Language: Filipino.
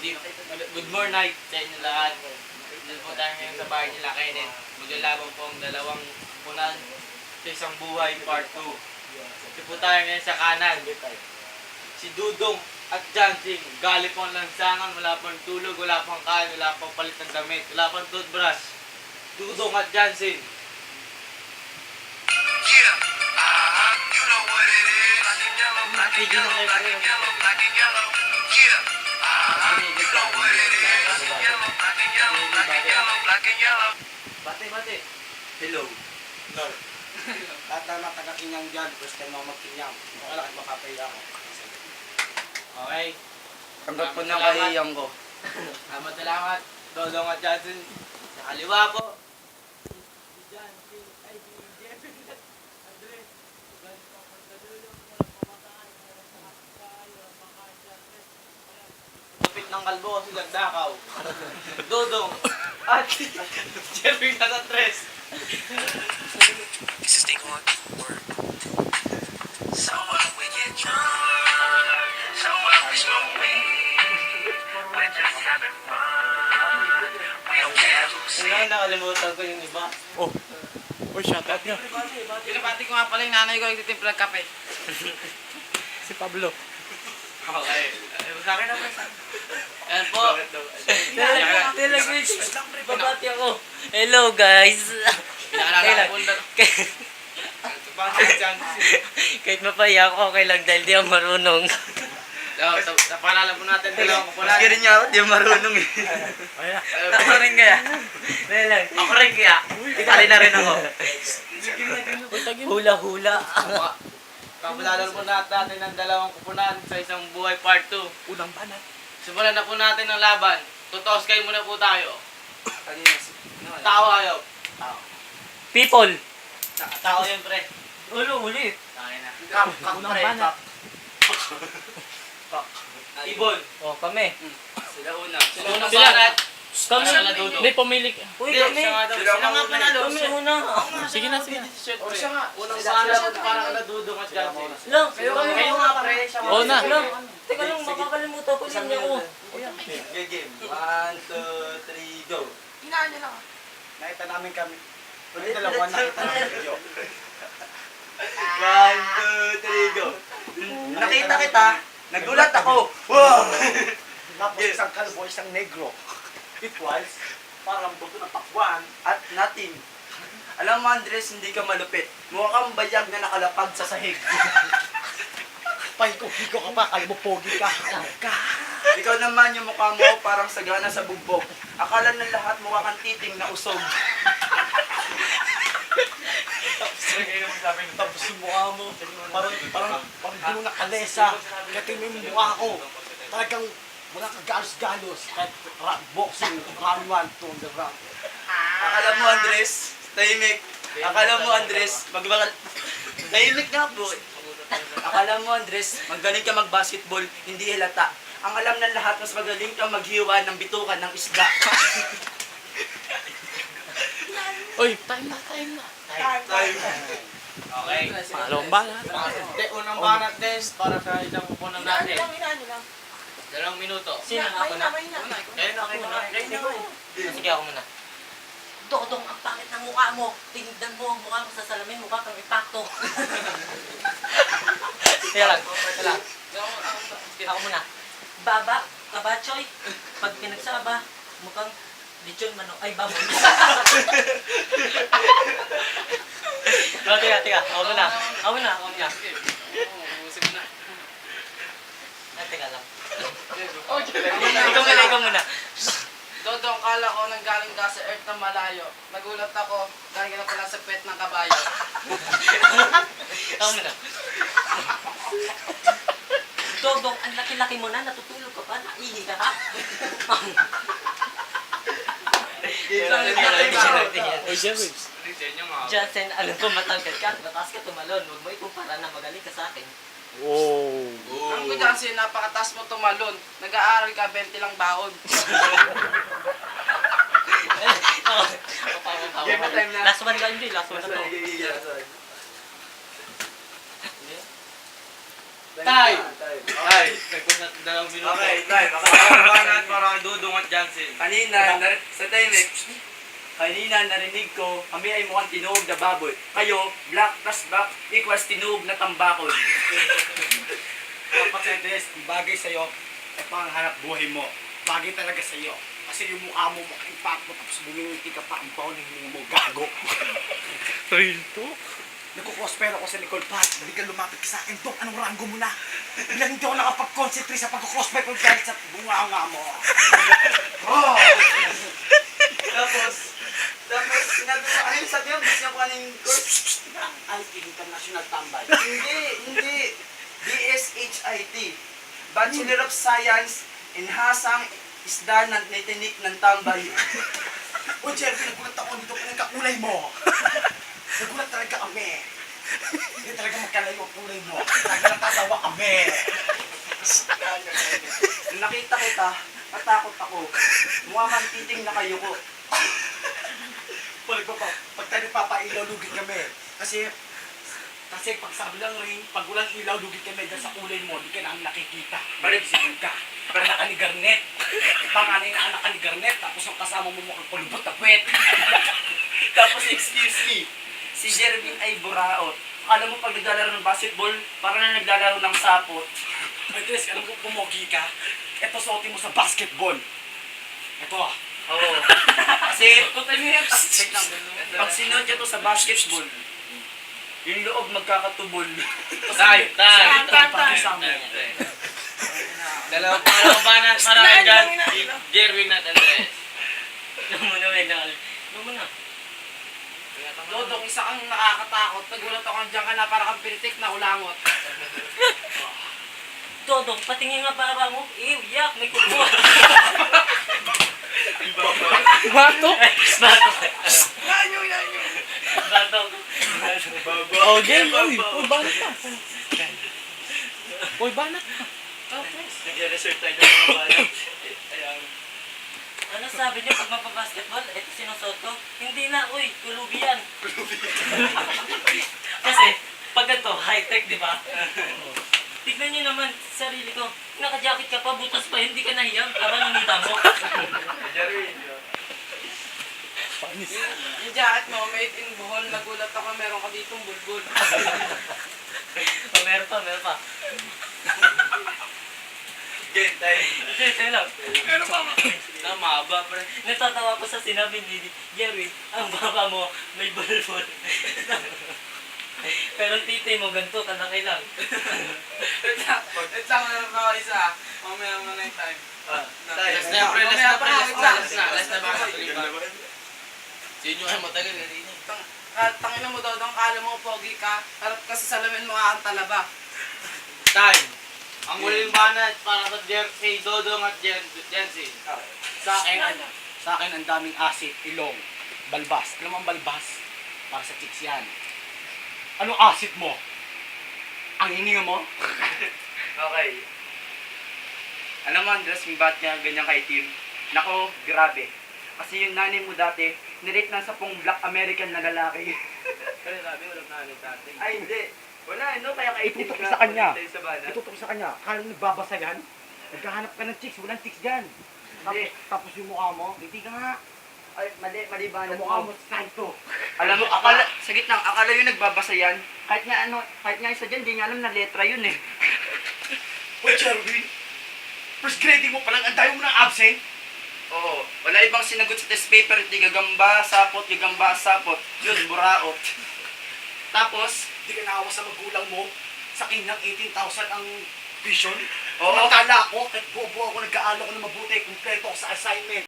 Good morning sa inyo lahat. Dito po tayo ngayon sa bahay nila Kenneth. Maglalaban po ang dalawang punan sa isang buhay part 2. Dito po tayo ngayon sa kanan. Si Dudong at Jansing. Gali po ang lansangan, wala pang tulog, wala pang kain, wala pang palit ng damit, wala pang toothbrush. Dudong at Jansing. Yeah, you know what it is. Black and yellow, black and yellow, black and yellow. Yeah, you know what it is. Black and yellow, black and yellow, black and yellow, black and yellow. Bate. Hello. No. Lahat na mga taga-kinyang dyan, first time ako mag-kinyang. Okay lang, makapaya ako. Okay. Tanggap po ng kahiyang ko. Salamat. Dudong at Jansing. Sa kaliwa po. Lupit ng kalbo kasi lagdakaw. Dudong at Jerry na sa tres. Is this thing on? Word. So we get drunk. So we smoke weed. We're just having fun. We don't care who sees. Ngayon nakalimutan ko yung iba. Uy, shout out nyo. Pinapati ko nga pala yung nanay ko nagtitimpla ng kape. Si Pablo. Okay. Sa akin na po. Ayan po. Babati ako. Hello guys. Pinakalala ko na. Kahit mapaya ako, okay lang dahil di ako marunong. Napaalala po natin dalawang kupulan. Maski rin niya ako, di marunong eh. Ako rin kaya. Ako rin kaya. Itali na rin ako. Hula-hula. Kapalalan po natin ng dalawang kupunan sa isang buhay part 2. Unang banat. Simulan na po natin ang laban. Tutos kayo muna po tayo. Tao ayaw. People. Tao yun pre. Ulit. Tayo na. Unang banat. Ibon. O, kami. Sila una. Sila unang Sila. banat. Kami. Sila na dudo. Hindi, pumili. Uy, Hindi, kami. Sila nga panalo. Kami una. Sige na, sige na. O siya nga. Unang banat parang nadudong at Jansen. Lang. Kayo nga pre. Oo na. Lang. Teka lang, makakalimutan ko yun ako. Game. 1, 2, 3, go. Hinaan niya lang. Nakita namin kami. Ulit dalawa nakita namin video. 1, 2, 3, go. Nakita kita, nagulat ako. Wow! Tapos isang kalbo, isang negro. It was parang buto ng pakwan at natin. Alam mo Andres, hindi ka malupit. Mukha kang bayag na nakalapag sa sahig. Pahiko-hiko ka pa, kalbo pogi ka. Ikaw naman yung mukha mo parang sagana sa bugbog. Akala ng lahat mukha kang titing na usog. Tapos yung mukha mo, parang di mo nakalesa. Kaya tingnan yung mukha ko. Talagang wala ka galos-galos. Kahit boxing, round 1, 2 on the ground. Akala mo Andres, tahimik. Akala mo Andres, tahimik nga po. Akala mo Andres, magaling ka mag-basketball, hindi halata. Ang alam ng lahat, mas magaling kang maghiwa ng bitukan ng isda. Uy, time na. Okay. Pangalawang banat. Hindi, unang banat test para sa isang kupunan natin. 2 minuto. Sino ako na? Kayo na. Sige ako muna. Dodong, ang pangit ng mukha mo. Tingnan mo ang mukha mo sa salamin, mukha kang ipakto. Kaya lang. Ako muna. Baba, kabachoy. Pag pinagsaba, mukhang lechon manok. Ay, baboy. Teka. Ako muna. Teka lang. Ikaw muna. Dodong, kala ko nanggaling ka sa earth na malayo. Nagulat ako, galing ka pala sa pet ng kabayo. Ako muna. Dodong, ang laki-laki mo na, natutulog ka pa, naihi ka ha? Uy, Jerry. Jansen, alam ko matangkad ka, mataas ka tumalon. Huwag mo ikumpara na magaling ka sa akin. Oh. Ang ko dyan siya, napakataas mo tumalon. Nag-aaral ka, 20 lang baon. Last one lang din, last one na to. Tay! Nagpus na 2 minuto. Okay, tayo. Makakalaban natin para at Jansen. Kanina narinig ko, kami ay mukhang tinuog na baboy. Kayo, black plus black equals tinuog na tambakol. Kapatid, bagay sa'yo, ay panghanap buhay mo. Bagay talaga sa'yo. Kasi yung mukha mo, mukhang impact mo, tapos bumingiti ka pa, ang baon ng hininga mo, gago. Real to? Nagkukospero ko sa Nicole Pat, hindi ka lumapit ka sa akin, Dok, anong rango mo na? Ilang hindi ako nakapag-concentrate sa pagkukosplay ko dahil sa bunga mo. Oh! Tapos, sinabi ko, ano yung sabi mo? Gusto niyo kung ano yung course? Anti-international tambay. Hindi. BSHIT. Bachelor of Science in Hasang Isda ng Nitinik ng Tambay. O, Jerry, nagulat ako dito kung kakulay mo. Nagulat talaga kami. Hindi talaga magkalayo ang kulay mo. Talaga natatawa kami. Nung nakita kita, natakot ako. Mukha kang titing na kayo ko. Pag tayo nagpapailaw, lugit kami. Kasi pag sabi lang ring, pag walang ilaw, lugit kami dahil sa kulay mo, di ka namin nakikita. Baliksigan ka. Anak ka ni Garnet. Panganay na anak ka ni Garnet, tapos ang kasama mo mukhang palubot na puwet. Tapos, excuse me, si Jervin ay buraot. Akala mo pag naglalaro ng basketball, parang na naglalaro ng sapot. Ay, Tres, alam ko pumogi ka. Ito suotin mo sa basketball. Ito. Oo. Kasi, pag sinuot niya to sa basketball, yung loob magkakatubol. Time. Dalawang banat para dyan. Jerwin at Andres. Muna. Dodong, isa kang nakakatakot. Nagulat ako dyan ka na para kang pinitik na ulangot. Dodong, patingin nga para mo. Ew, yak, may kukuha. Bato? Bato. Oh, game. Uy, banat ka. Uy, banat ka. Nag-research tayo ng mga banat. Ano sabi niyo pag mapabasketball? Ito sinusuot ko? Hindi na, uy, kulubi yan. Kasi, pag ito, high-tech, di ba? Tignan niyo naman sarili ko. Naka-jacket ka pa, butas pa, hindi ka nahiyang. Aba, nanita mo. Yung jacket mo, made in Bohol. Nagulat ako, meron ka ditong bulbul. Meron pa. Game time. Ito lang. Mahaba, pre. Natatawa ko sa sinabi ni Jerry, ang baba mo may bulbul. Pero ang titi mo ganito, kalaki lang. Wait lang, meron pa ako isa. Mamaya mo na yung time. Last na, pre. Last na ba? Sino ay matagal na rin? Tangina mo, Dodong, kala mo pogi ka. Harap ka sa salamin mo ang talaba. Time. Ang huling banat para sa kay Dodong at Jensi. Sa akin ang daming acid, ilong, balbas. Alam mo ang balbas? Para sa chicks yan. Anong acid mo? Ang hininga mo? Okay. Alam mo, Andres, kung ba't niya ganyan kay Tim? Nako, grabe. Kasi yung nanay mo dati, nirate na sa pong black American na lalaki. Pero sabi, walang nanay tatay. Ay, hindi. Wala, no? Kaya kay Tim Itutok sa kanya. Sa banat. Itutok sa kanya. Kala nagbabasa yan? Naghahanap ka ng chicks, walang chicks dyan. Hindi. Tapos yung mukha mo, hindi ka nga. Ay, mali banat Yung mukha mo. mo, santo. Alam mo, akala, sa gitna, akala yung nagbabasa yan. Kahit nga isa dyan, di nga alam na letra yun eh. Uy, Jerwin! First grading mo palang, ang dami mo ng absent. Oo, wala ibang sinagot sa test paper, di gagamba, sapot, yun, buraot. Tapos, Hindi ka naawa sa magulang mo. Sa kanyang 18,000 ang vision. Oo. Samantala ako, kahit buo-buo ako nag-aaral ko na mabuti, kumpleto ako sa assignment.